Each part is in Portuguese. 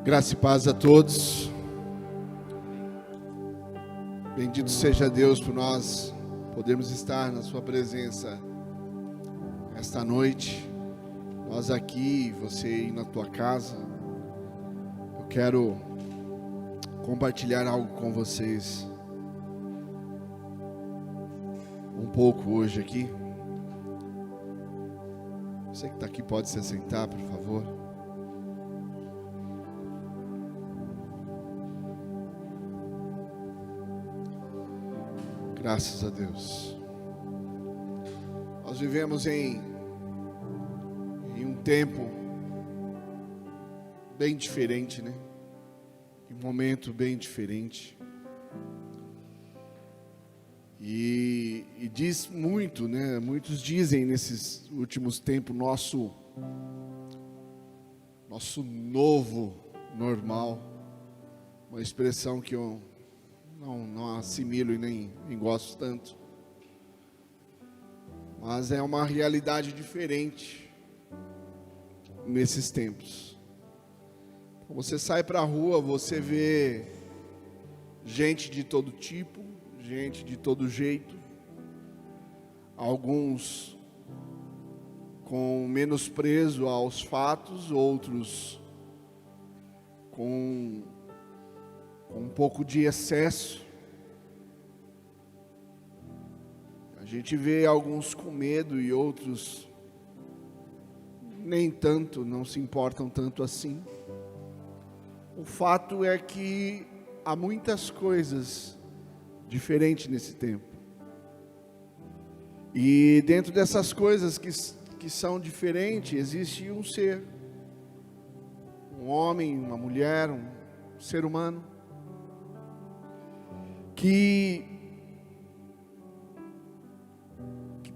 Graça e paz a todos. Bendito seja Deus por nós podermos estar na sua presença esta noite. Nós aqui, você aí na tua casa. Eu quero compartilhar algo com vocês um pouco hoje aqui. Você que está aqui pode se sentar, por favor. Graças a Deus. Nós vivemos em um tempo bem diferente, né? Um momento bem diferente. E diz muito, né? Muitos dizem nesses últimos tempos, nosso novo normal. Uma expressão que eu não assimilo e nem gosto tanto. Mas é uma realidade diferente nesses tempos. Você sai para a rua, você vê gente de todo tipo, gente de todo jeito. Alguns com menosprezo aos fatos, outros com um pouco de excesso. A gente vê alguns com medo e outros nem tanto, não se importam tanto assim. O fato é que há muitas coisas diferentes nesse tempo. E dentro dessas coisas que são diferentes, existe um ser. Um homem, uma mulher, um ser humano. Que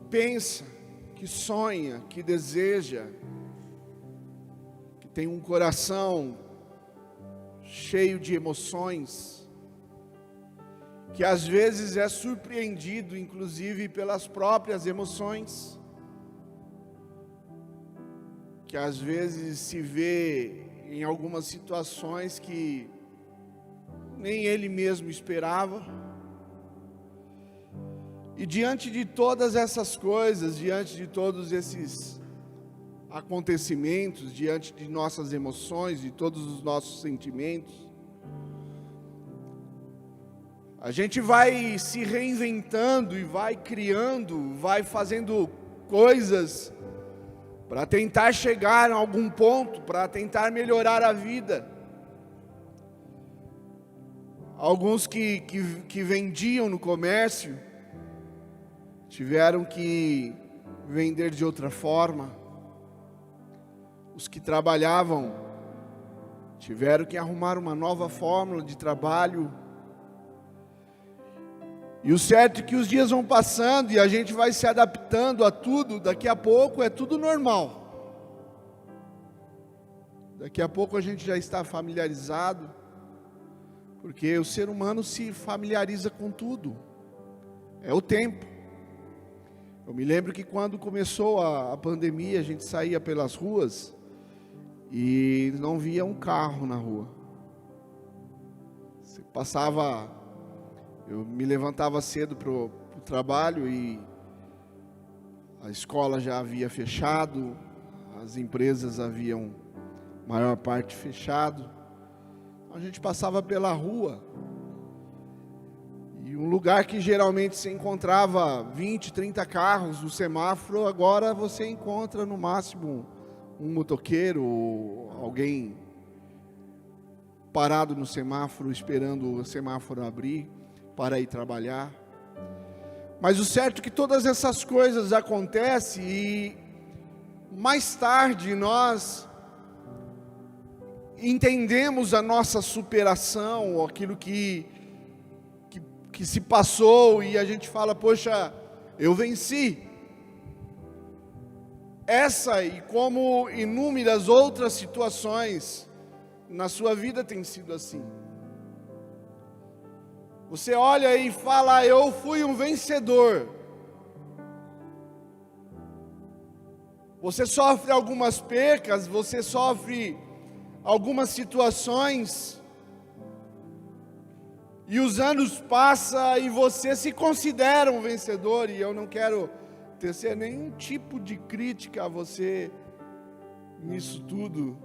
pensa, que sonha, que deseja, que tem um coração cheio de emoções, que às vezes é surpreendido, inclusive, pelas próprias emoções, que às vezes se vê em algumas situações que nem ele mesmo esperava. E diante de todas essas coisas, diante de todos esses acontecimentos, diante de nossas emoções, de todos os nossos sentimentos, a gente vai se reinventando e vai criando, vai fazendo coisas para tentar chegar a algum ponto, para tentar melhorar a vida. Alguns que vendiam no comércio tiveram que vender de outra forma. Os que trabalhavam tiveram que arrumar uma nova fórmula de trabalho. E o certo é que os dias vão passando e a gente vai se adaptando a tudo. Daqui a pouco é tudo normal. Daqui a pouco a gente já está familiarizado. Porque o ser humano se familiariza com tudo. É o tempo. Eu me lembro que quando começou a pandemia, a gente saía pelas ruas e não via um carro na rua. Você passava, eu me levantava cedo para o trabalho e a escola já havia fechado, as empresas haviam, maior parte, fechado. A gente passava pela rua, e um lugar que geralmente se encontrava 20, 30 carros no semáforo, agora você encontra no máximo um motoqueiro, ou alguém parado no semáforo, esperando o semáforo abrir para ir trabalhar. Mas o certo é que todas essas coisas acontecem e mais tarde nós entendemos a nossa superação, aquilo que se passou, e a gente fala, poxa, eu venci. Essa e como inúmeras outras situações na sua vida tem sido assim. Você olha e fala, eu fui um vencedor. Você sofre algumas percas, você sofre algumas situações, e os anos passam e você se considera um vencedor, e eu não quero tecer nenhum tipo de crítica a você nisso tudo,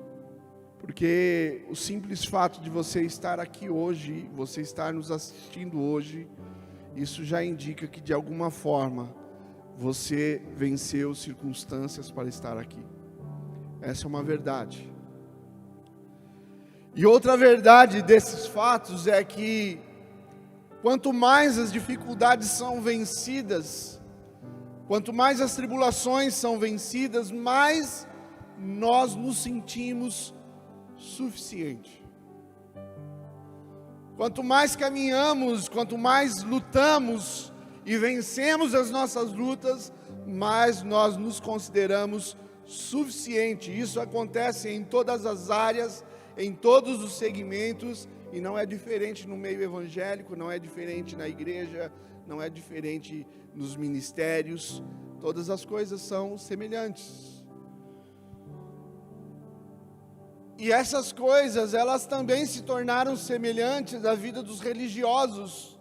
porque o simples fato de você estar aqui hoje, você estar nos assistindo hoje, isso já indica que de alguma forma você venceu circunstâncias para estar aqui. Essa é uma verdade. E outra verdade desses fatos é que quanto mais as dificuldades são vencidas, quanto mais as tribulações são vencidas, mais nós nos sentimos suficientes. Quanto mais caminhamos, quanto mais lutamos e vencemos as nossas lutas, mais nós nos consideramos suficientes. Isso acontece em todas as áreas, em todos os segmentos, e não é diferente no meio evangélico, não é diferente na igreja, não é diferente nos ministérios. Todas as coisas são semelhantes. E essas coisas, elas também se tornaram semelhantes à vida dos religiosos.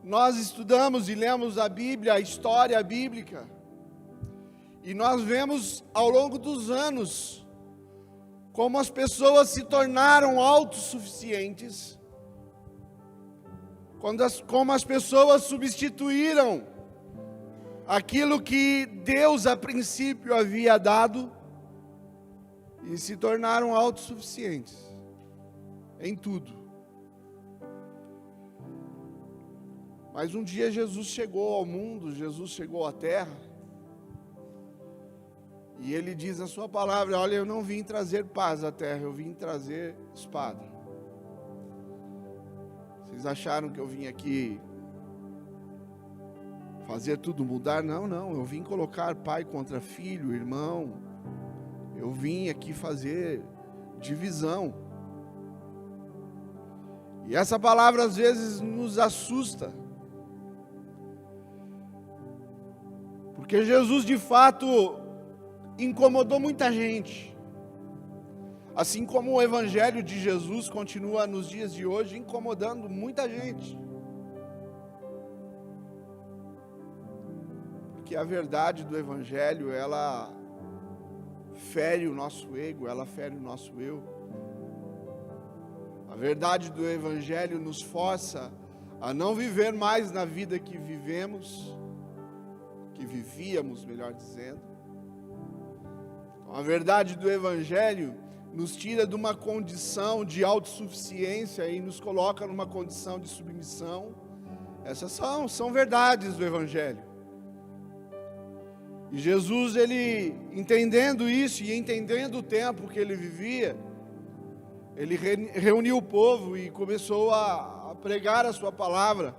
Nós estudamos e lemos a Bíblia, a história bíblica, e nós vemos ao longo dos anos como as pessoas se tornaram autossuficientes, como as pessoas substituíram aquilo que Deus a princípio havia dado e se tornaram autossuficientes em tudo. Mas um dia Jesus chegou ao mundo, Jesus chegou à terra, e Ele diz na sua palavra: olha, eu não vim trazer paz à terra, eu vim trazer espada. Vocês acharam que eu vim aqui fazer tudo mudar? Não, eu vim colocar pai contra filho, irmão. Eu vim aqui fazer divisão. E essa palavra às vezes nos assusta, porque Jesus de fato incomodou muita gente, assim como o Evangelho de Jesus continua nos dias de hoje incomodando muita gente, porque a verdade do Evangelho, ela fere o nosso ego, ela fere o nosso eu. A verdade do Evangelho nos força a não viver mais na vida que vivíamos, melhor dizendo. Então, a verdade do Evangelho nos tira de uma condição de autossuficiência e nos coloca numa condição de submissão. Essas são verdades do Evangelho. E Jesus, Ele entendendo isso e entendendo o tempo que Ele vivia, Ele reuniu o povo e começou a pregar a sua palavra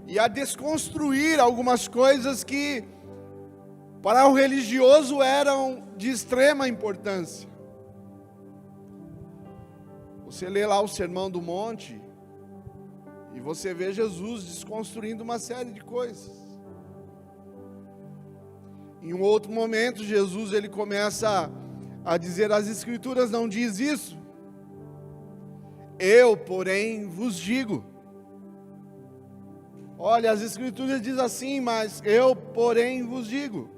e a desconstruir algumas coisas que para o religioso eram de extrema importância. Você lê lá o Sermão do Monte e você vê Jesus desconstruindo uma série de coisas. Em um outro momento, Jesus ele começa a dizer: as Escrituras não diz isso. Eu, porém, vos digo. Olha, as Escrituras diz assim, mas eu, porém, vos digo.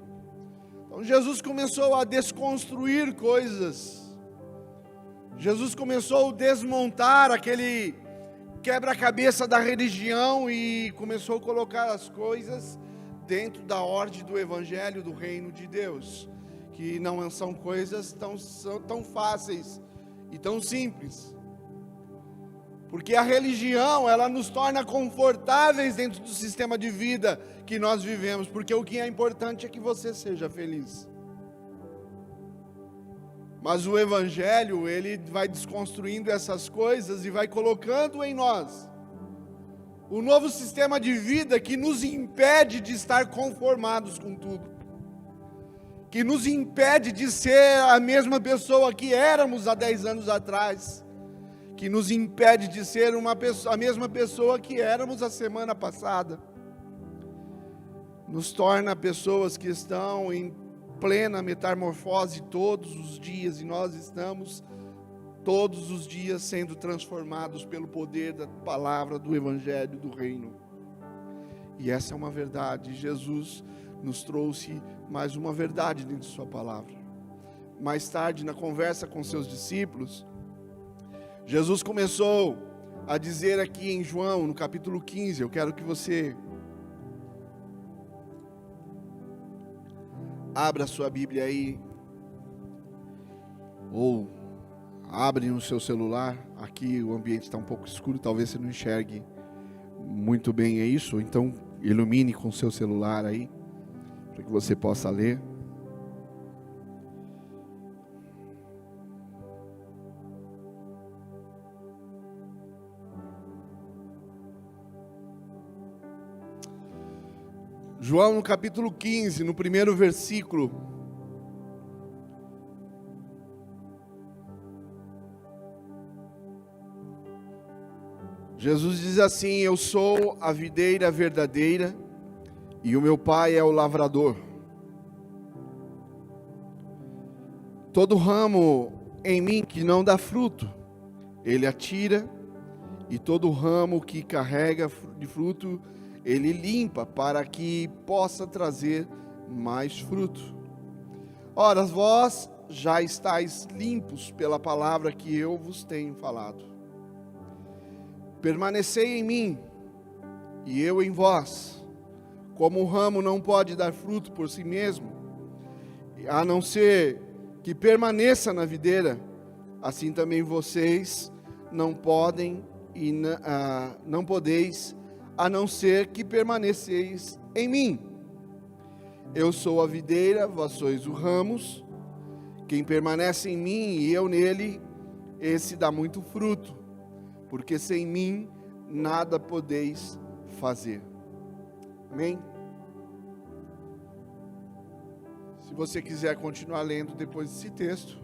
Então Jesus começou a desconstruir coisas. Jesus começou a desmontar aquele quebra-cabeça da religião e começou a colocar as coisas dentro da ordem do Evangelho do Reino de Deus, que não são coisas tão fáceis e tão simples, porque a religião, ela nos torna confortáveis dentro do sistema de vida que nós vivemos, porque o que é importante é que você seja feliz. Mas o Evangelho, ele vai desconstruindo essas coisas e vai colocando em nós o novo sistema de vida que nos impede de estar conformados com tudo, que nos impede de ser a mesma pessoa que éramos há 10 anos atrás, que nos impede de ser a mesma pessoa que éramos a semana passada, nos torna pessoas que estão em plena metamorfose todos os dias, e nós estamos todos os dias sendo transformados pelo poder da palavra do Evangelho do Reino. E essa é uma verdade. Jesus nos trouxe mais uma verdade dentro de sua palavra. Mais tarde, na conversa com seus discípulos, Jesus começou a dizer aqui em João, no capítulo 15, eu quero que você abra a sua Bíblia aí, ou abre no seu celular. Aqui o ambiente está um pouco escuro, talvez você não enxergue muito bem isso, então ilumine com o seu celular aí, para que você possa ler. João no capítulo 15, no primeiro versículo. Jesus diz assim: eu sou a videira verdadeira e o meu Pai é o lavrador. Todo ramo em mim que não dá fruto, ele atira, e todo ramo que carrega de fruto, ele limpa, para que possa trazer mais fruto. Ora, vós já estáis limpos pela palavra que eu vos tenho falado. Permanecei em mim, e eu em vós. Como o ramo não pode dar fruto por si mesmo, a não ser que permaneça na videira, assim também vocês não podem e não podeis, a não ser que permaneceis em mim. Eu sou a videira, vós sois os ramos. Quem permanece em mim e eu nele, esse dá muito fruto, porque sem mim nada podeis fazer. Amém? Se você quiser continuar lendo depois desse texto,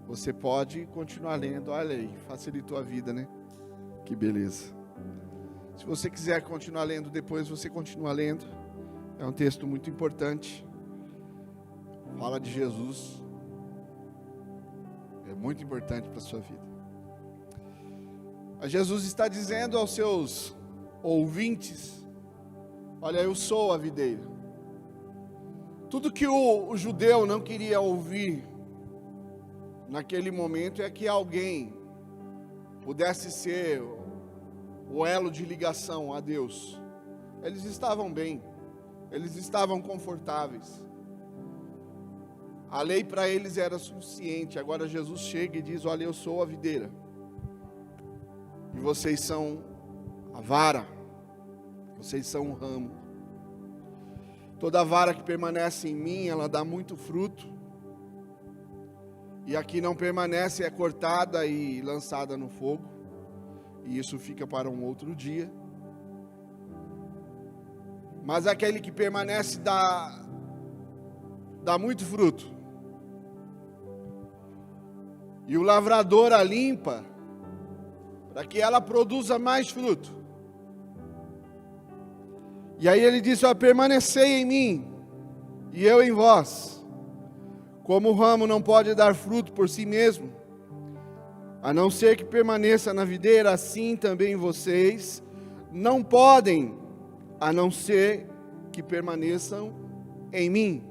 você pode continuar lendo. Olha aí, facilitou a vida, né? Que beleza. Se você quiser continuar lendo depois, você continua lendo. É um texto muito importante. Fala de Jesus. É muito importante para a sua vida. Mas Jesus está dizendo aos seus ouvintes: olha, eu sou a videira. Tudo que o judeu não queria ouvir naquele momento é que alguém pudesse ser o elo de ligação a Deus. Eles estavam bem, eles estavam confortáveis. A lei para eles era suficiente. Agora Jesus chega e diz: olha, eu sou a videira, e vocês são a vara, vocês são o ramo. Toda vara que permanece em mim, ela dá muito fruto, e a que não permanece é cortada e lançada no fogo. E isso fica para um outro dia. Mas aquele que permanece dá muito fruto. E o lavrador a limpa, para que ela produza mais fruto. E aí ele diz: ó, permanecei em mim, e eu em vós. Como o ramo não pode dar fruto por si mesmo, a não ser que permaneça na videira, assim também vocês não podem, a não ser que permaneçam em mim.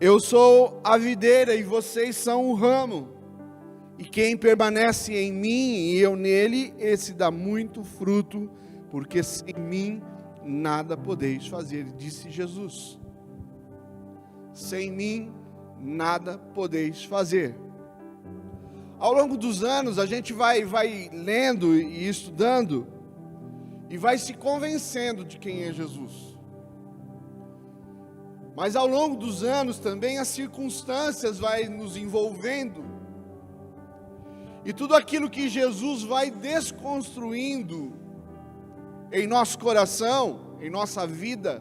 Eu sou a videira e vocês são o ramo. E quem permanece em mim e eu nele, esse dá muito fruto, porque sem mim nada podeis fazer, disse Jesus. Sem mim nada podeis fazer. Ao longo dos anos, a gente vai lendo e estudando, e vai se convencendo de quem é Jesus. Mas ao longo dos anos também as circunstâncias vai nos envolvendo, e tudo aquilo que Jesus vai desconstruindo em nosso coração, em nossa vida,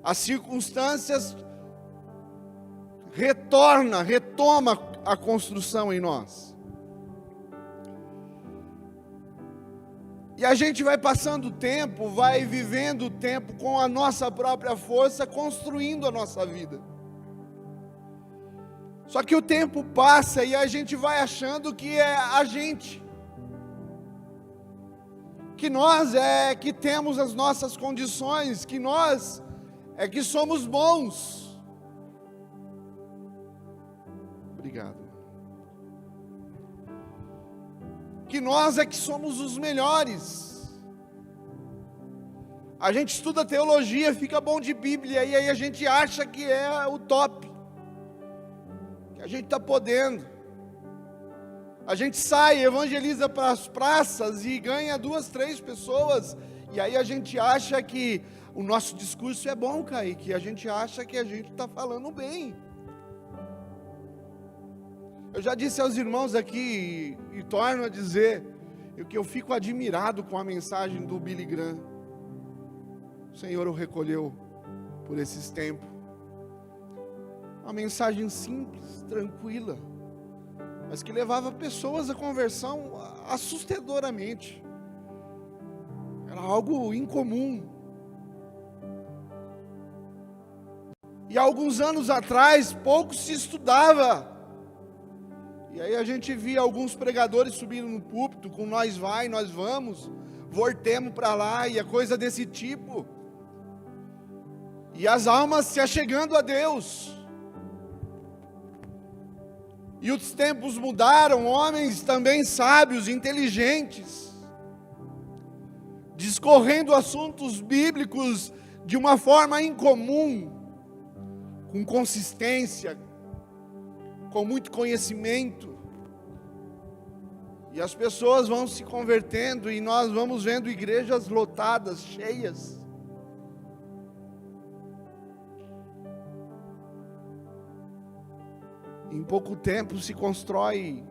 as circunstâncias retoma a construção em nós. E a gente vai passando o tempo, vai vivendo o tempo com a nossa própria força, construindo a nossa vida. Só que o tempo passa e a gente vai achando que é a gente, que nós é que temos as nossas condições, que nós é que somos bons. Obrigado. Que nós é que somos os melhores. A gente estuda teologia, fica bom de Bíblia, e aí a gente acha que é o top, que a gente está podendo. A gente sai, evangeliza para as praças e ganha 2, 3 pessoas, e aí a gente acha que o nosso discurso é bom, Kaique, a gente acha que a gente está falando bem. Eu já disse aos irmãos aqui, e torno a dizer, que eu fico admirado com a mensagem do Billy Graham. O Senhor o recolheu por esses tempos. Uma mensagem simples, tranquila, mas que levava pessoas à conversão assustadoramente. Era algo incomum. E há alguns anos atrás, pouco se estudava. E aí a gente via alguns pregadores subindo no púlpito com nós vai, nós vamos, voltemos para lá, e a coisa desse tipo. E as almas se achegando a Deus. E os tempos mudaram, homens também sábios, inteligentes, discorrendo assuntos bíblicos de uma forma incomum, com consistência, com muito conhecimento, e as pessoas vão se convertendo, e nós vamos vendo igrejas lotadas, cheias. Em pouco tempo se constrói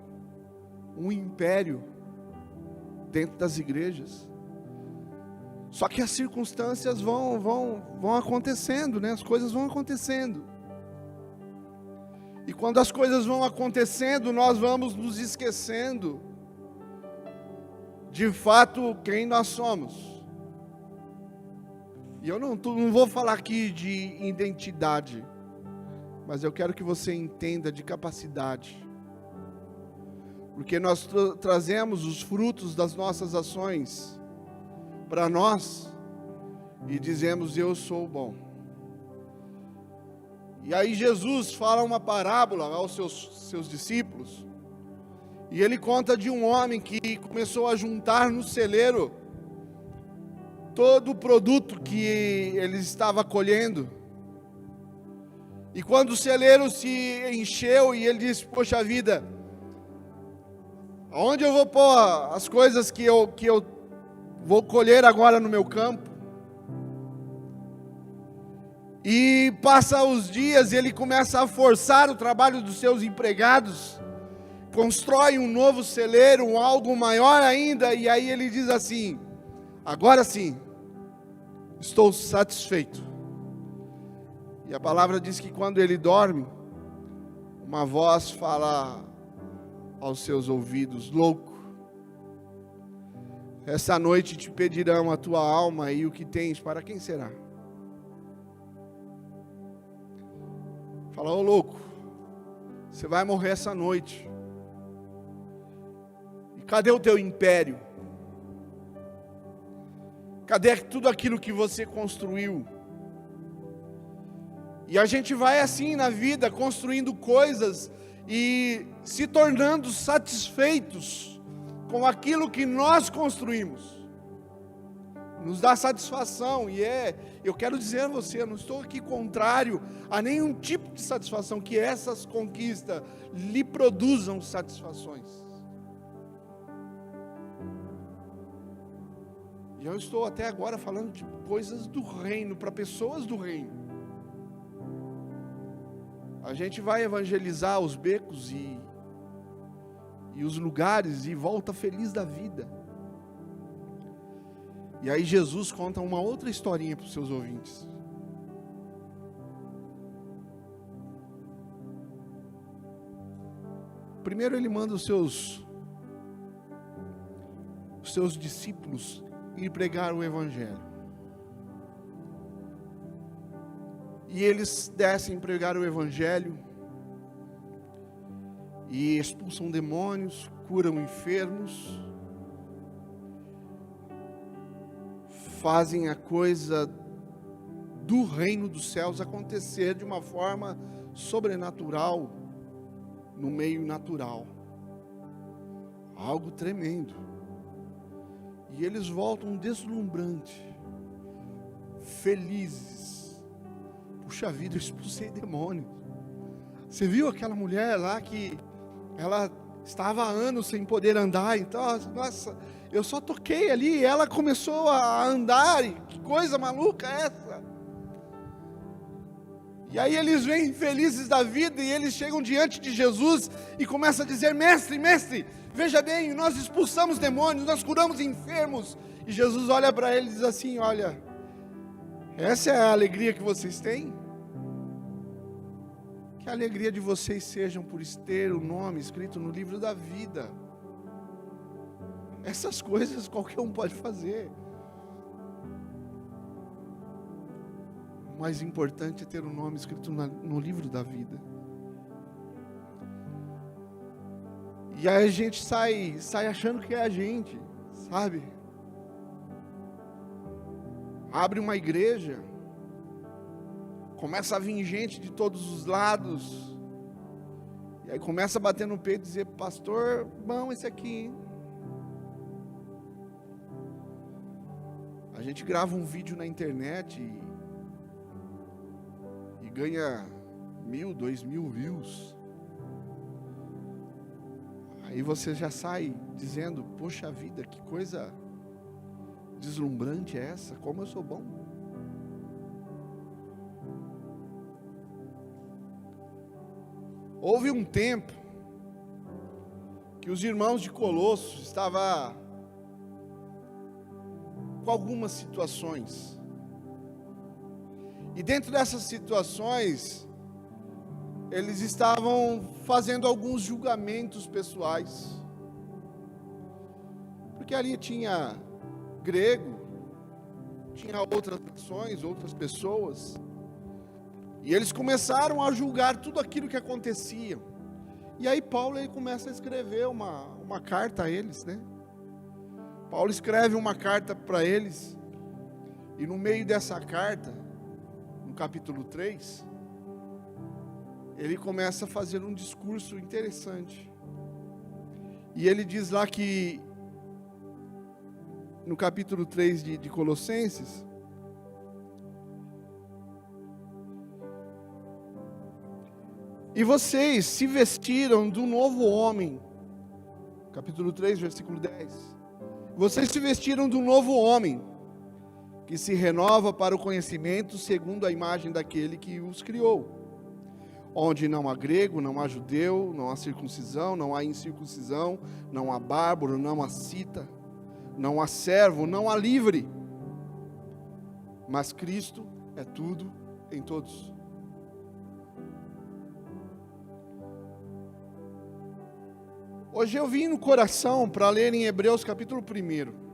um império dentro das igrejas. Só que as circunstâncias vão acontecendo, né? As coisas vão acontecendo. E quando as coisas vão acontecendo, nós vamos nos esquecendo de fato quem nós somos. E eu não vou falar aqui de identidade, mas eu quero que você entenda de capacidade. Porque nós trazemos os frutos das nossas ações para nós e dizemos: eu sou bom. E aí Jesus fala uma parábola aos seus discípulos, e ele conta de um homem que começou a juntar no celeiro todo o produto que ele estava colhendo. E quando o celeiro se encheu, e ele disse: poxa vida, aonde eu vou pôr as coisas que eu vou colher agora no meu campo? E passa os dias, e ele começa a forçar o trabalho dos seus empregados, constrói um novo celeiro, algo maior ainda, e aí ele diz assim: agora sim, estou satisfeito. E a palavra diz que quando ele dorme, uma voz fala aos seus ouvidos: louco, essa noite te pedirão a tua alma, e o que tens, para quem será? Fala: ô louco, você vai morrer essa noite. E cadê o teu império? Cadê tudo aquilo que você construiu? E a gente vai assim na vida, construindo coisas e se tornando satisfeitos com aquilo que nós construímos. Nos dá satisfação, eu quero dizer a você, eu não estou aqui contrário a nenhum tipo de satisfação, que essas conquistas lhe produzam satisfações. E eu estou até agora falando de coisas do reino, para pessoas do reino. A gente vai evangelizar os becos e os lugares e volta feliz da vida. E aí Jesus conta uma outra historinha para os seus ouvintes. Primeiro ele manda os os seus discípulos ir pregar o Evangelho. E eles descem pregar o Evangelho e expulsam demônios, curam enfermos, fazem a coisa do reino dos céus acontecer de uma forma sobrenatural no meio natural. Algo tremendo. E eles voltam deslumbrantes, felizes. Puxa vida, eu expulsei demônios. Você viu aquela mulher lá que ela estava há anos sem poder andar, então, nossa, eu só toquei ali e ela começou a andar, e que coisa maluca é essa? E aí eles vêm felizes da vida e eles chegam diante de Jesus e começam a dizer: mestre, mestre, veja bem, nós expulsamos demônios, nós curamos enfermos. E Jesus olha para eles e diz assim: olha, essa é a alegria que vocês têm? Que a alegria de vocês sejam por ter o nome escrito no livro da vida. Essas coisas qualquer um pode fazer. O mais importante é ter o nome escrito no livro da vida. E aí a gente sai achando que é a gente, sabe? Abre uma igreja, começa a vir gente de todos os lados, e aí começa a bater no peito e dizer: pastor, bom esse aqui, hein? A gente grava um vídeo na internet e ganha 1.000, 2.000 views. Aí você já sai dizendo: poxa vida, que coisa deslumbrante é essa? Como eu sou bom. Houve um tempo que os irmãos de Colossos estavam com algumas situações. E dentro dessas situações, eles estavam fazendo alguns julgamentos pessoais. Porque ali tinha grego, tinha outras nações, outras pessoas. E eles começaram a julgar tudo aquilo que acontecia. E aí Paulo ele começa a escrever uma carta a eles, né? Paulo escreve uma carta para eles. E no meio dessa carta, no capítulo 3, ele começa a fazer um discurso interessante. E ele diz lá que, no capítulo 3 de Colossenses, e vocês se vestiram do novo homem, capítulo 3, versículo 10. Vocês se vestiram do novo homem, que se renova para o conhecimento segundo a imagem daquele que os criou. Onde não há grego, não há judeu, não há circuncisão, não há incircuncisão, não há bárbaro, não há cita, não há servo, não há livre. Mas Cristo é tudo em todos. Hoje eu vim no coração para ler em Hebreus capítulo 1.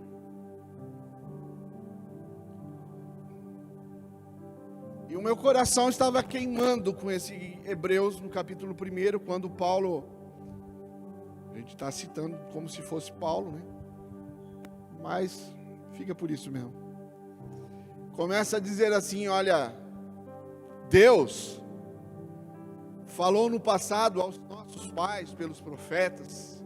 E o meu coração estava queimando com esse Hebreus no capítulo 1, quando Paulo, a gente está citando como se fosse Paulo, né? Mas fica por isso mesmo. Começa a dizer assim: olha, Deus falou no passado aos nossos pais pelos profetas,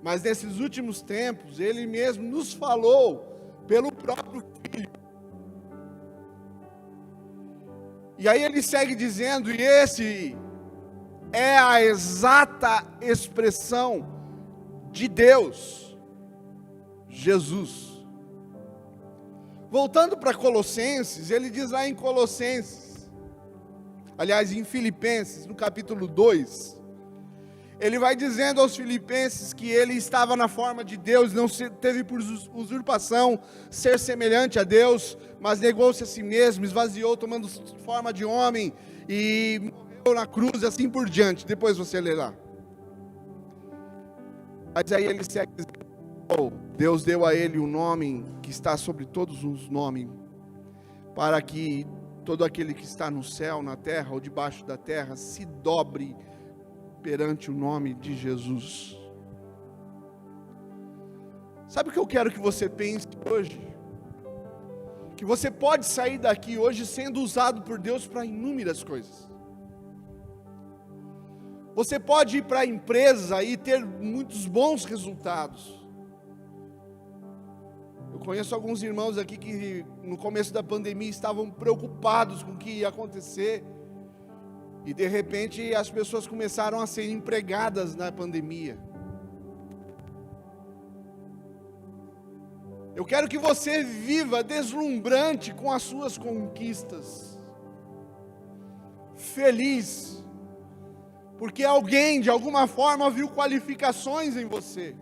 mas nesses últimos tempos Ele mesmo nos falou pelo próprio Filho. E aí ele segue dizendo, e esse é a exata expressão de Deus, Jesus. Voltando para Colossenses, ele diz lá em Colossenses, aliás, em Filipenses, no capítulo 2, ele vai dizendo aos filipenses que ele estava na forma de Deus, não teve por usurpação ser semelhante a Deus, mas negou-se a si mesmo, esvaziou, tomando forma de homem, e morreu na cruz, e assim por diante. Depois você lê lá. Mas aí ele segue dizendo: Deus deu a ele o nome que está sobre todos os nomes, para que todo aquele que está no céu, na terra ou debaixo da terra se dobre perante o nome de Jesus. Sabe o que eu quero que você pense hoje? Que você pode sair daqui hoje sendo usado por Deus para inúmeras coisas. Você pode ir para a empresa e ter muitos bons resultados. Eu conheço alguns irmãos aqui que no começo da pandemia estavam preocupados com o que ia acontecer. E de repente as pessoas começaram a ser empregadas na pandemia. Eu quero que você viva deslumbrante com as suas conquistas. Feliz. Porque alguém de alguma forma viu qualificações em você.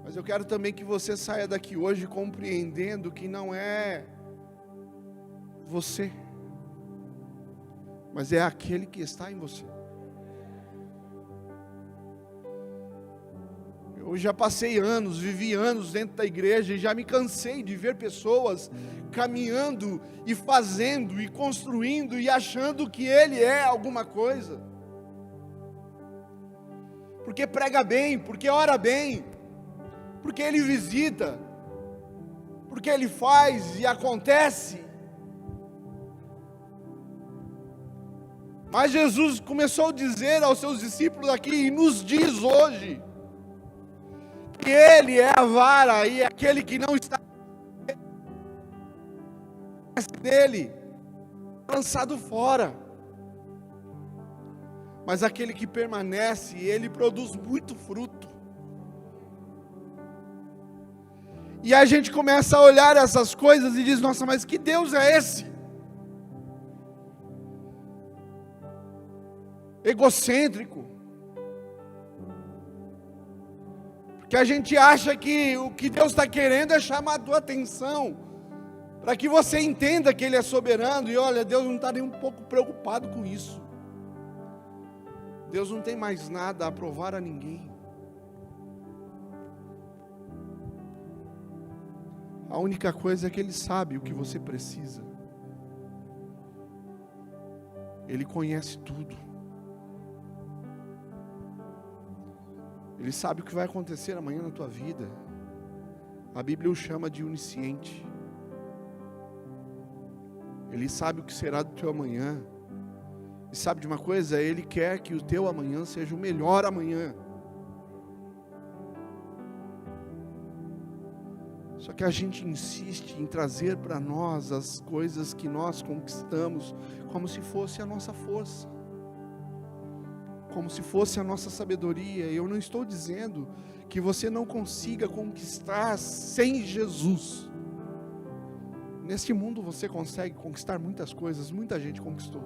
Mas eu quero também que você saia daqui hoje compreendendo que não é você, mas é aquele que está em você. Eu já passei anos, vivi anos dentro da igreja e já me cansei de ver pessoas caminhando e fazendo e construindo e achando que ele é alguma coisa. Porque prega bem, porque ora bem, porque ele visita, porque ele faz e acontece. Mas Jesus começou a dizer aos seus discípulos aqui, e nos diz hoje, que ele é a vara e aquele que não está dele, lançado fora. Mas aquele que permanece, ele produz muito fruto. E a gente começa a olhar essas coisas e diz, nossa, mas que Deus é esse? Egocêntrico. Porque a gente acha que o que Deus está querendo é chamar a tua atenção, para que você entenda que Ele é soberano, e olha, Deus não está nem um pouco preocupado com isso. Deus não tem mais nada a provar a ninguém. A única coisa é que Ele sabe o que você precisa. Ele conhece tudo. Ele sabe o que vai acontecer amanhã na tua vida. A Bíblia o chama de onisciente. Ele sabe o que será do teu amanhã. E sabe de uma coisa? Ele quer que o teu amanhã seja o melhor amanhã. Só que a gente insiste em trazer para nós as coisas que nós conquistamos como se fosse a nossa força, como se fosse a nossa sabedoria. Eu não estou dizendo que você não consiga conquistar sem Jesus. Neste mundo você consegue conquistar muitas coisas, muita gente conquistou.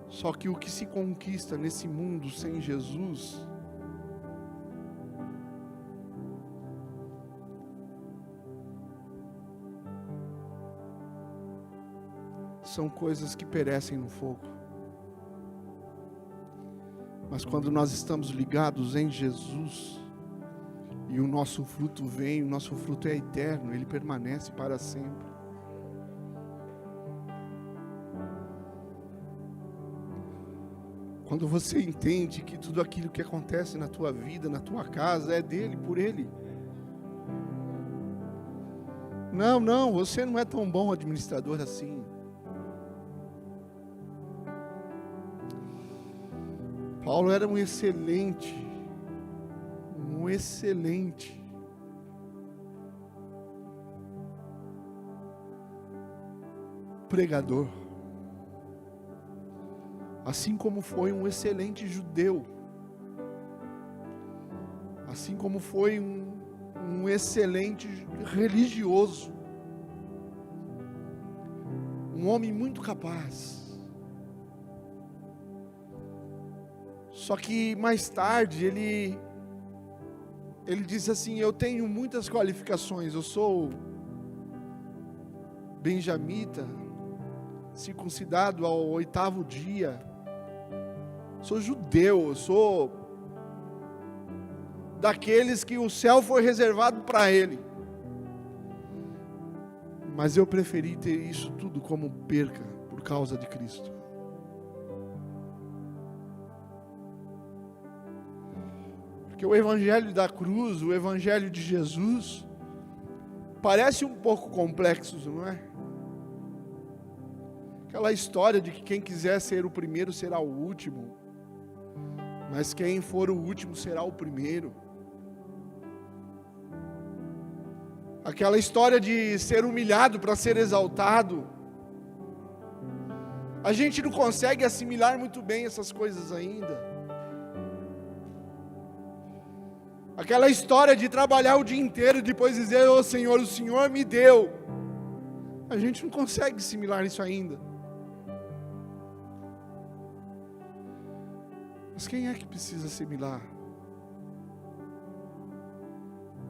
Só que o que se conquista nesse mundo sem Jesus são coisas que perecem no fogo. Mas quando nós estamos ligados em Jesus, e o nosso fruto vem, o nosso fruto é eterno, ele permanece para sempre. Quando você entende que tudo aquilo que acontece na tua vida, na tua casa, é dele, por ele. Não, você não é tão bom administrador assim. Paulo era um excelente pregador, assim como foi um excelente judeu, assim como foi um excelente religioso, um homem muito capaz. Só que mais tarde ele disse assim, eu tenho muitas qualificações, eu sou benjamita, circuncidado ao 8º dia, sou judeu, eu sou daqueles que o céu foi reservado para ele. Mas eu preferi ter isso tudo como perca por causa de Cristo. Porque o evangelho da cruz, o evangelho de Jesus, parece um pouco complexo, não é? Aquela história de que quem quiser ser o primeiro será o último, mas quem for o último será o primeiro. Aquela história de ser humilhado para ser exaltado. A gente não consegue assimilar muito bem essas coisas ainda. Aquela história de trabalhar o dia inteiro e depois dizer: ô Senhor, o Senhor me deu. A gente não consegue assimilar isso ainda. Mas quem é que precisa assimilar?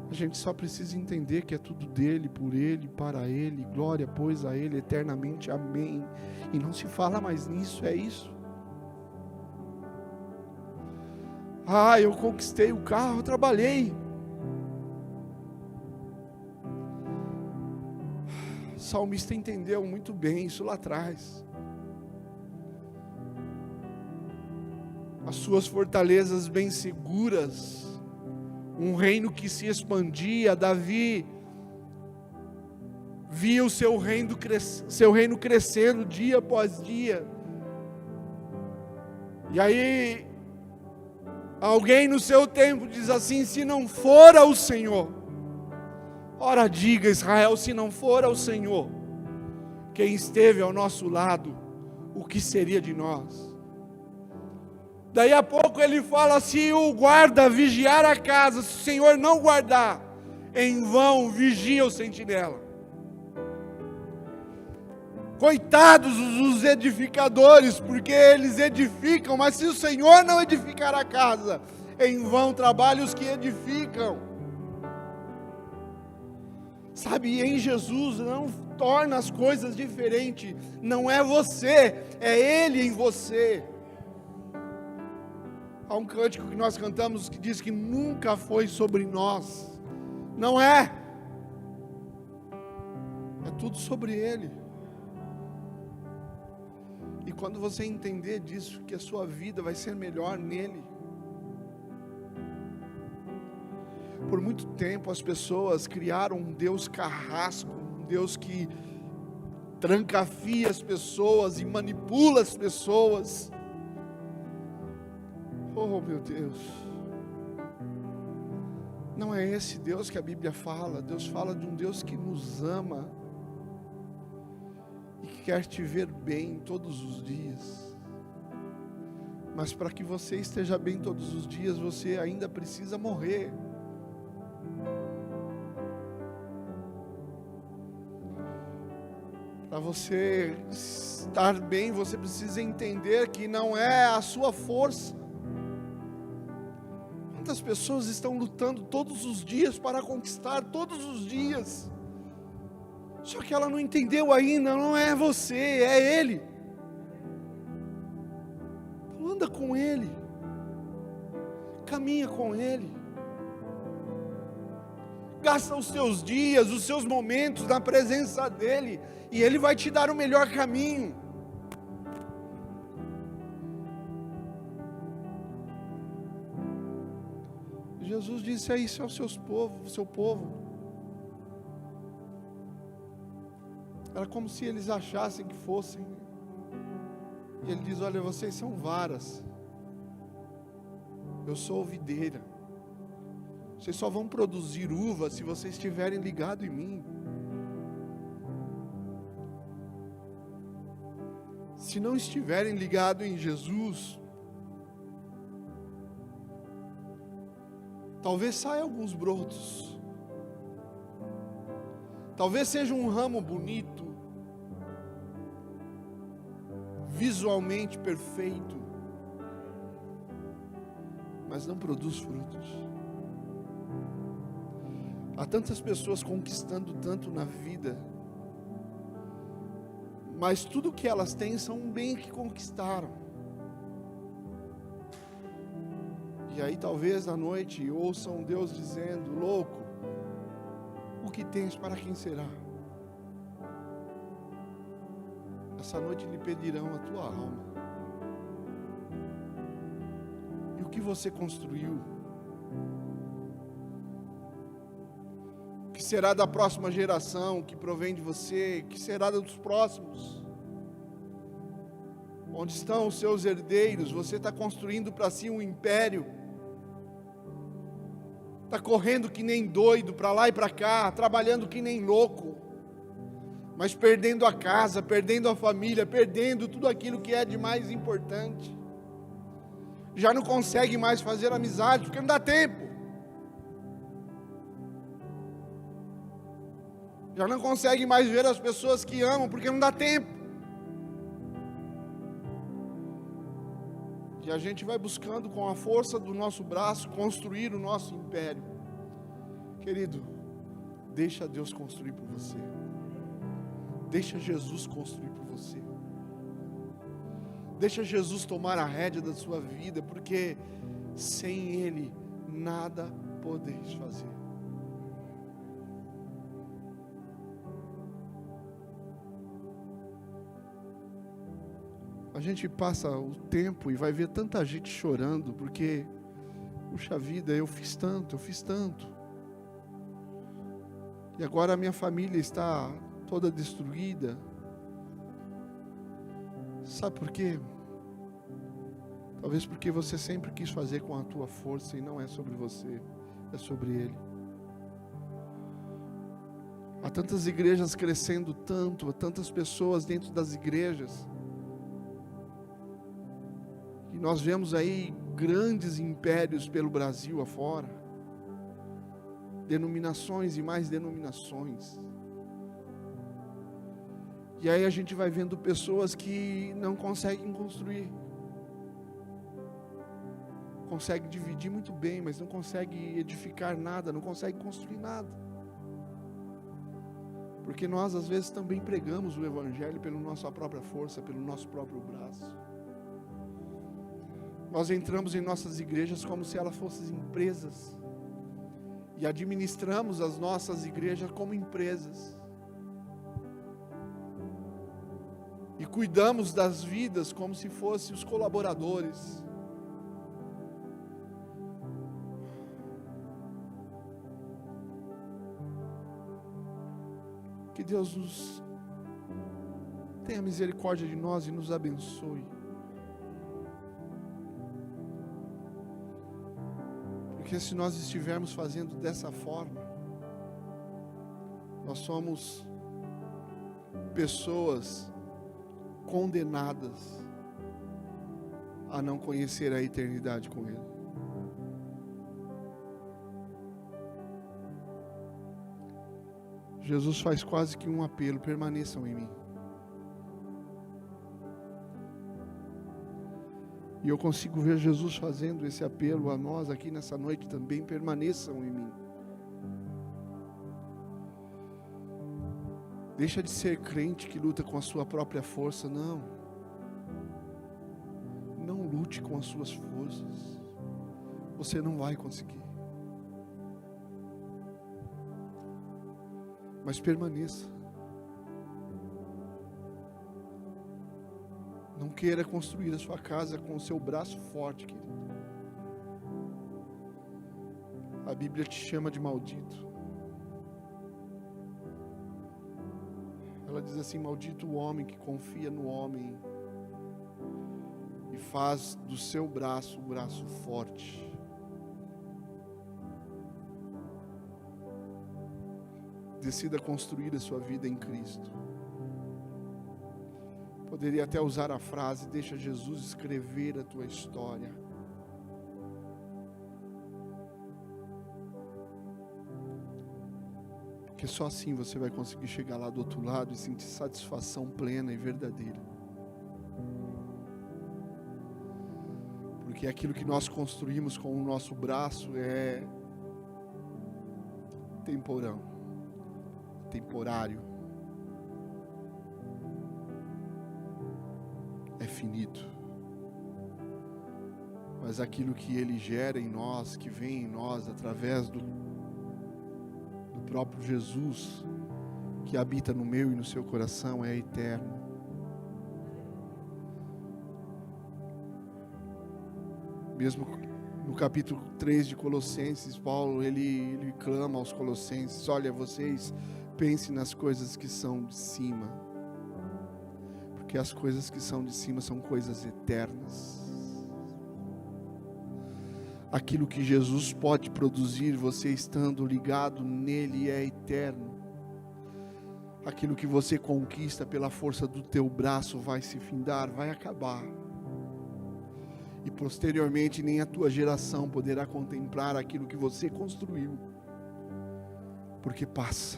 A gente só precisa entender que é tudo dele, por ele, para ele, glória, pois a ele eternamente, amém. E não se fala mais nisso, é isso. Eu conquistei o carro, eu trabalhei. O salmista entendeu muito bem isso lá atrás. As suas fortalezas bem seguras, um reino que se expandia. Davi via o seu reino crescendo dia após dia. E aí, alguém no seu tempo diz assim: se não for ao Senhor, ora diga Israel, se não for ao Senhor, quem esteve ao nosso lado, o que seria de nós? Daí a pouco ele fala: se o guarda vigiar a casa, se o Senhor não guardar, em vão vigia o sentinela. Coitados os edificadores, porque eles edificam, mas se o Senhor não edificar a casa, em vão trabalham os que edificam. Sabe, em Jesus não torna as coisas diferentes, não é você, é Ele em você. Há um cântico que nós cantamos que diz que nunca foi sobre nós. Não é. É tudo sobre Ele. E quando você entender disso, que a sua vida vai ser melhor nele. Por muito tempo as pessoas criaram um Deus carrasco, um Deus que trancafia as pessoas e manipula as pessoas. Oh meu Deus, não é esse Deus que a Bíblia fala. Deus fala de um Deus que nos ama e que quer te ver bem todos os dias. Mas para que você esteja bem todos os dias, você ainda precisa morrer. Para você estar bem, você precisa entender que não é a sua força. Quantas pessoas estão lutando todos os dias para conquistar, todos os dias, só que ela não entendeu ainda, não é você, é Ele. Então anda com Ele, caminha com Ele, gasta os seus dias, os seus momentos na presença dEle, e Ele vai te dar o melhor caminho. Jesus disse: é isso ao seu povo. Era como se eles achassem que fossem. E Ele diz: olha, vocês são varas, eu sou videira. Vocês só vão produzir uva se vocês estiverem ligados em mim. Se não estiverem ligados em Jesus, talvez saiam alguns brotos, talvez seja um ramo bonito, visualmente perfeito, mas não produz frutos. Há tantas pessoas conquistando tanto na vida, mas tudo que elas têm são um bem que conquistaram. E aí talvez na noite ouçam Deus dizendo: louco, o que tens, para quem será? Essa noite lhe pedirão a tua alma. E o que você construiu? O que será da próxima geração que provém de você? O que será dos próximos? Onde estão os seus herdeiros? Você está construindo para si um império. Está correndo que nem doido, para lá e para cá, trabalhando que nem louco, mas perdendo a casa, perdendo a família, perdendo tudo aquilo que é de mais importante. Já não consegue mais fazer amizade, porque não dá tempo. Já não consegue mais ver as pessoas que amam, porque não dá tempo. E a gente vai buscando com a força do nosso braço construir o nosso império. Querido, deixa Deus construir por você. Deixa Jesus construir por você. Deixa Jesus tomar a rédea da sua vida, porque sem Ele nada podeis fazer. A gente passa o tempo e vai ver tanta gente chorando, porque, puxa vida, eu fiz tanto. E agora a minha família está toda destruída. Sabe por quê? Talvez porque você sempre quis fazer com a tua força e não é sobre você, é sobre Ele. Há tantas igrejas crescendo tanto, há tantas pessoas dentro das igrejas. E nós vemos aí grandes impérios pelo Brasil afora. Denominações e mais denominações. E aí a gente vai vendo pessoas que não conseguem construir. Consegue dividir muito bem, mas não consegue edificar nada, não consegue construir nada. Porque nós às vezes também pregamos o Evangelho pela nossa própria força, pelo nosso próprio braço. Nós entramos em nossas igrejas como se elas fossem empresas. E administramos as nossas igrejas como empresas. E cuidamos das vidas como se fossem os colaboradores. Que Deus nos tenha misericórdia de nós e nos abençoe. Porque se nós estivermos fazendo dessa forma, nós somos pessoas condenadas a não conhecer a eternidade com Ele. Jesus faz quase que um apelo: permaneçam em mim. E eu consigo ver Jesus fazendo esse apelo a nós aqui nessa noite também: permaneçam em mim. Deixa de ser crente que luta com a sua própria força, não. Não lute com as suas forças. Você não vai conseguir. Mas permaneça. Não queira construir a sua casa com o seu braço forte, querido. A Bíblia te chama de maldito. Ela diz assim: maldito o homem que confia no homem e faz do seu braço um braço forte. Decida construir a sua vida em Cristo. Poderia até usar a frase: deixa Jesus escrever a tua história. Porque só assim você vai conseguir chegar lá do outro lado e sentir satisfação plena e verdadeira. Porque aquilo que nós construímos com o nosso braço é temporário, é finito. mas aquilo que Ele gera em nós, que vem em nós através do próprio Jesus, que habita no meu e no seu coração, é eterno. Mesmo no capítulo 3 de Colossenses, Paulo, ele clama aos colossenses: olha, vocês pensem nas coisas que são de cima, porque as coisas que são de cima são coisas eternas. Aquilo que Jesus pode produzir, você estando ligado nele, é eterno. Aquilo que você conquista pela força do teu braço vai se findar, vai acabar. E posteriormente nem a tua geração poderá contemplar aquilo que você construiu, porque passa.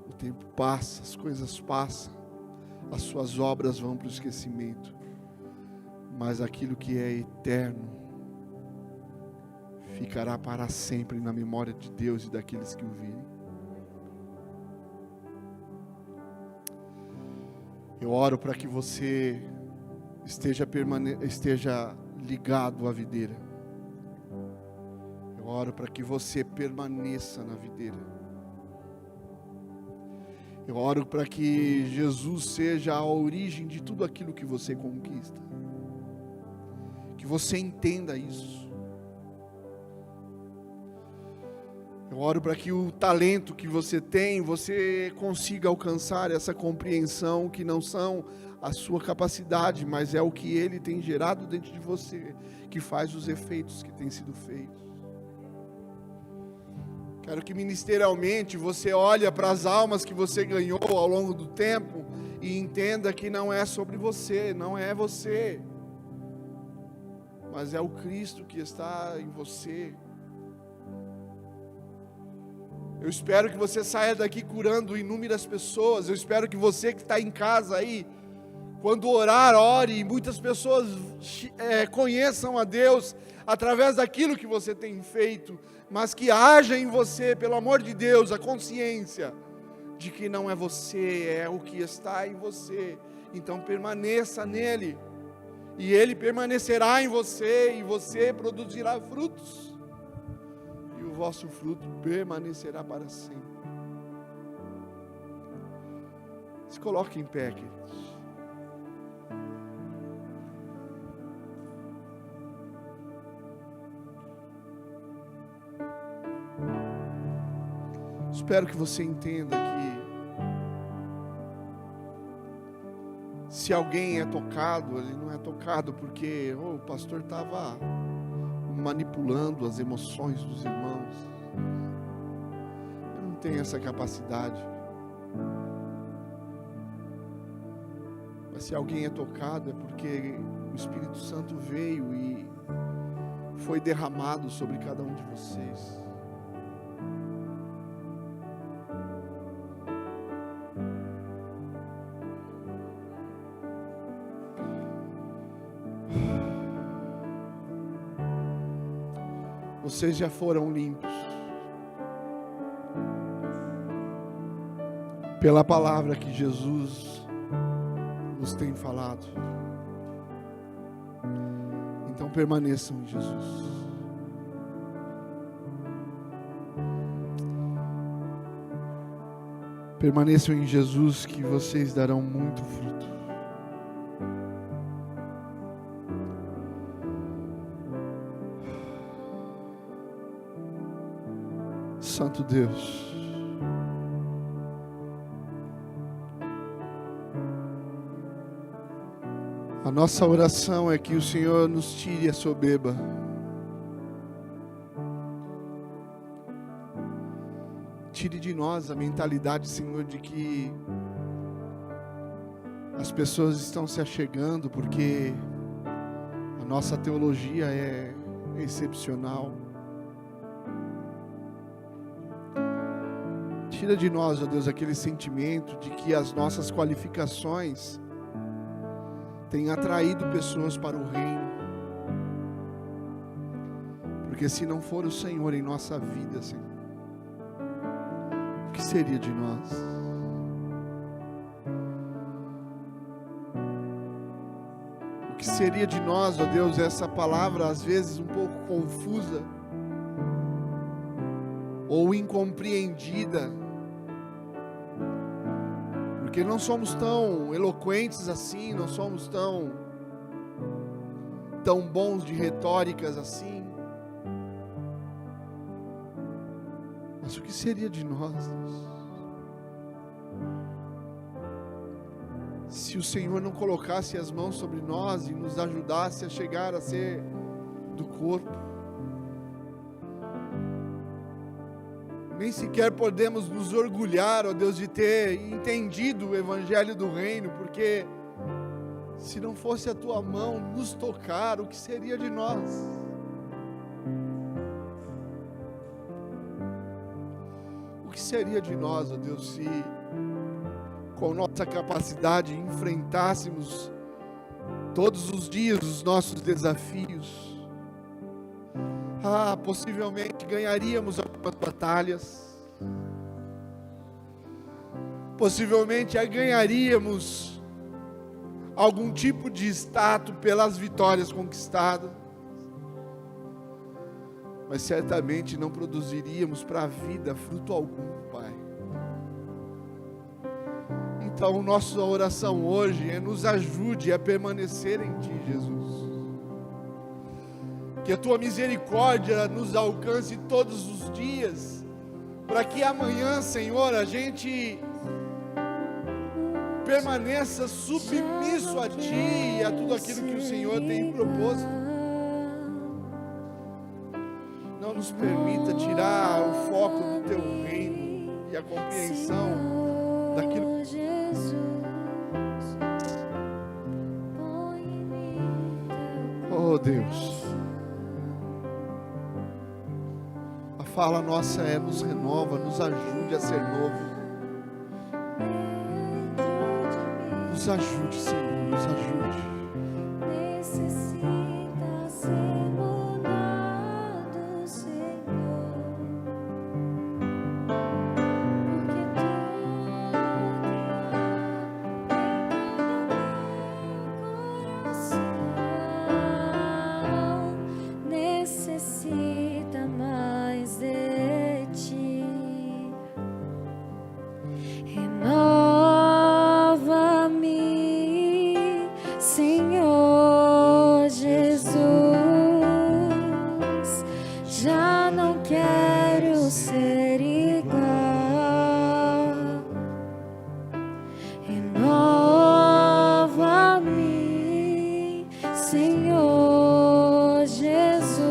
O tempo passa, as coisas passam, as suas obras vão para o esquecimento. Mas aquilo que é eterno ficará para sempre na memória de Deus e daqueles que o virem. Eu oro para que você esteja ligado à videira. Eu oro para que você permaneça na videira. Eu oro para que Jesus seja a origem de tudo aquilo que você conquista. Que você entenda isso. Eu oro para que o talento que você tem, você consiga alcançar essa compreensão que não são a sua capacidade, mas é o que Ele tem gerado dentro de você, que faz os efeitos que têm sido feitos. Quero que ministerialmente você olhe para as almas que você ganhou ao longo do tempo e entenda que não é sobre você, não é você, mas é o Cristo que está em você. Eu espero que você saia daqui curando inúmeras pessoas. Eu espero que você que está em casa aí, quando orar, ore, e muitas pessoas conheçam a Deus através daquilo que você tem feito, mas que haja em você, pelo amor de Deus, a consciência de que não é você, é o que está em você. Então permaneça nele, e ele permanecerá em você, e você produzirá frutos, e o vosso fruto permanecerá para sempre. Se coloque em pé, queridos. Espero que você entenda que se alguém é tocado, ele não é tocado porque o pastor estava manipulando as emoções dos irmãos. Eu não tenho essa capacidade. Mas se alguém é tocado, é porque o Espírito Santo veio e foi derramado sobre cada um de vocês. Vocês já foram limpos pela palavra que Jesus vos tem falado. Então permaneçam em Jesus. Permaneçam em Jesus, que vocês darão muito fruto. Santo Deus, a nossa oração é que o Senhor nos tire a soberba, tire de nós a mentalidade, Senhor, de que as pessoas estão se achegando porque a nossa teologia é excepcional. Tira de nós, ó Deus, aquele sentimento de que as nossas qualificações têm atraído pessoas para o reino. Porque se não for o Senhor em nossa vida, Senhor, o que seria de nós? O que seria de nós, ó Deus, essa palavra às vezes um pouco confusa ou incompreendida, porque não somos tão eloquentes assim, não somos tão bons de retóricas assim. Mas o que seria de nós, Deus, se o Senhor não colocasse as mãos sobre nós e nos ajudasse a chegar a ser do corpo? Nem sequer podemos nos orgulhar, ó Deus, de ter entendido o Evangelho do Reino, porque se não fosse a Tua mão nos tocar, o que seria de nós? O que seria de nós, ó Deus, se com nossa capacidade enfrentássemos todos os dias os nossos desafios? Possivelmente ganharíamos algumas batalhas, possivelmente ganharíamos algum tipo de status pelas vitórias conquistadas, mas certamente não produziríamos para a vida fruto algum, Pai. Então, nossa oração hoje nos ajude a permanecer em Ti, Jesus. Que a Tua misericórdia nos alcance todos os dias, para que amanhã, Senhor, a gente permaneça submisso a Ti e a tudo aquilo que o Senhor tem proposto. Não nos permita tirar o foco do Teu reino e a compreensão daquilo que oh Deus, a fala nossa nos renova, nos ajude a ser novo. Nos ajude, Senhor, nos ajude. Necessita ser mudado, Senhor, porque tudo necessita mais de Ti. Renova-me, Senhor Jesus. Já não quero ser igual. Renova-me, Senhor Jesus.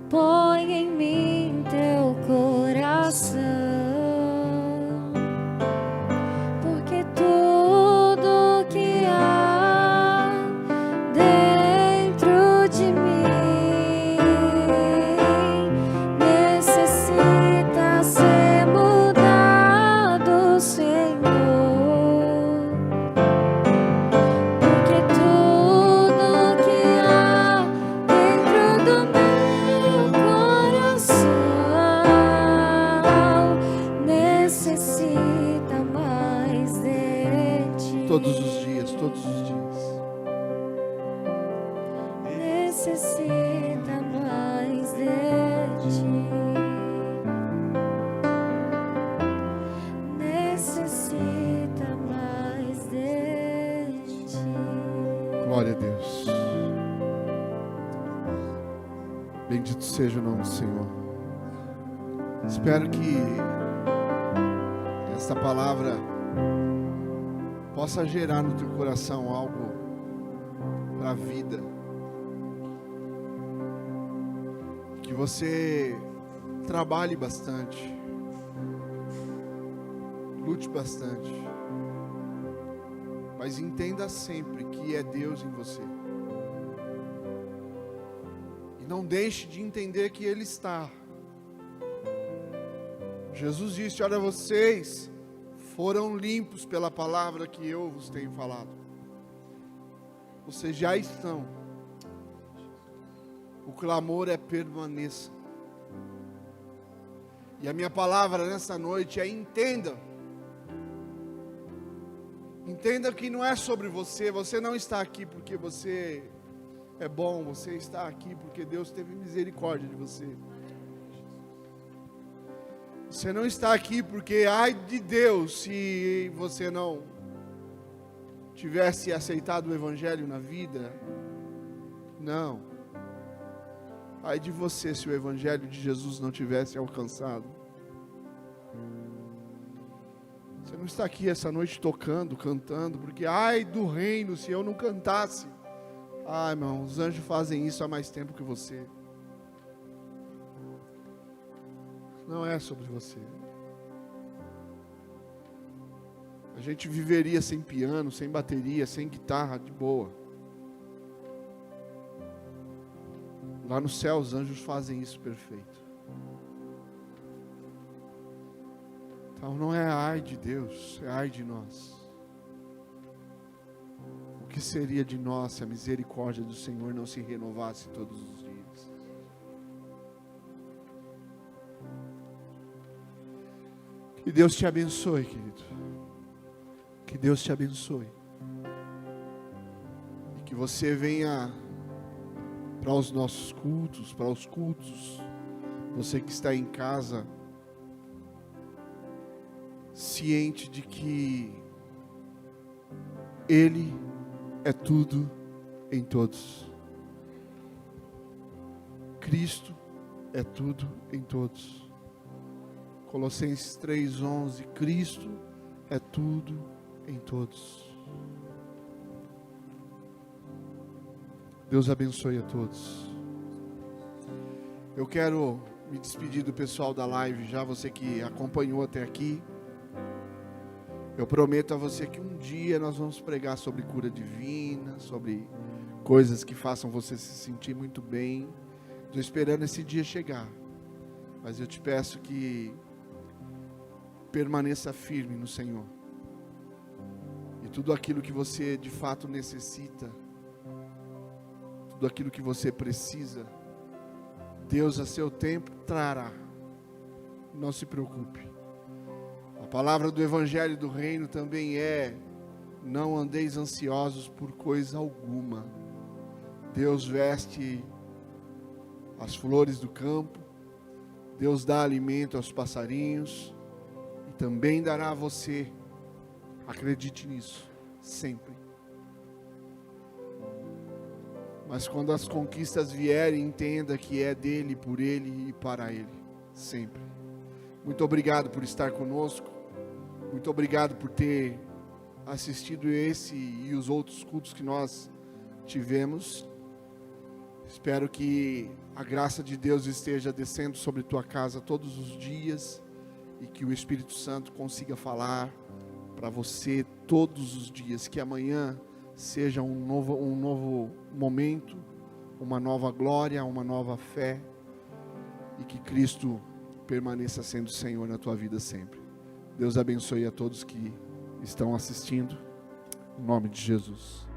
Põe em mim Teu coração, porque tudo que há dentro de mim necessita ser mudado, Senhor. Porque tudo que há dentro do meu coração necessita mais de Ti. Todos os dias, todos os dias. Necessita mais de Ti. Necessita mais de Ti. Glória a Deus. Bendito seja o nome do Senhor. Espero que esta palavra possa gerar no teu coração algo para a vida. Que você trabalhe bastante, lute bastante, mas entenda sempre que é Deus em você. E não deixe de entender que Ele está. Jesus disse: olha, vocês foram limpos pela palavra que eu vos tenho falado. Vocês já estão. O clamor é permaneça. E a minha palavra nessa noite é: entenda Entenda que não é sobre você. Você não está aqui porque você é bom. Você está aqui porque Deus teve misericórdia de você. Você não está aqui porque, ai de Deus, se você não tivesse aceitado o Evangelho na vida. Não. Ai de você se o Evangelho de Jesus não tivesse alcançado. Você não está aqui essa noite tocando, cantando, porque ai do reino se eu não cantasse. Ai, irmão, os anjos fazem isso há mais tempo que você. Não é sobre você. A gente viveria sem piano, sem bateria, sem guitarra, de boa. Lá no céu os anjos fazem isso perfeito. Então não é ai de Deus, é ai de nós. O que seria de nós se a misericórdia do Senhor não se renovasse todos os dias? Que Deus te abençoe, querido. Que Deus te abençoe. E que você venha para os nossos cultos, para os cultos. Você que está em casa, ciente de que Ele é tudo em todos. Cristo é tudo em todos. Colossenses 3:11, Cristo é tudo em todos. Deus abençoe a todos. Eu quero me despedir do pessoal da live já, você que acompanhou até aqui. Eu prometo a você que um dia nós vamos pregar sobre cura divina, sobre coisas que façam você se sentir muito bem. Estou esperando esse dia chegar, mas eu te peço que permaneça firme no Senhor. E tudo aquilo que você de fato necessita, tudo aquilo que você precisa, Deus a seu tempo trará. Não se preocupe. A palavra do Evangelho do Reino também é: não andeis ansiosos por coisa alguma. Deus veste as flores do campo, Deus dá alimento aos passarinhos, e também dará a você. Acredite nisso, sempre. Mas quando as conquistas vierem, entenda que é dele, por ele e para ele, sempre. Muito obrigado por estar conosco. Muito obrigado por ter assistido esse e os outros cultos que nós tivemos. Espero que a graça de Deus esteja descendo sobre tua casa todos os dias e que o Espírito Santo consiga falar para você todos os dias. Que amanhã seja um novo momento, uma nova glória, uma nova fé, e que Cristo permaneça sendo Senhor na tua vida sempre. Deus abençoe a todos que estão assistindo, em nome de Jesus.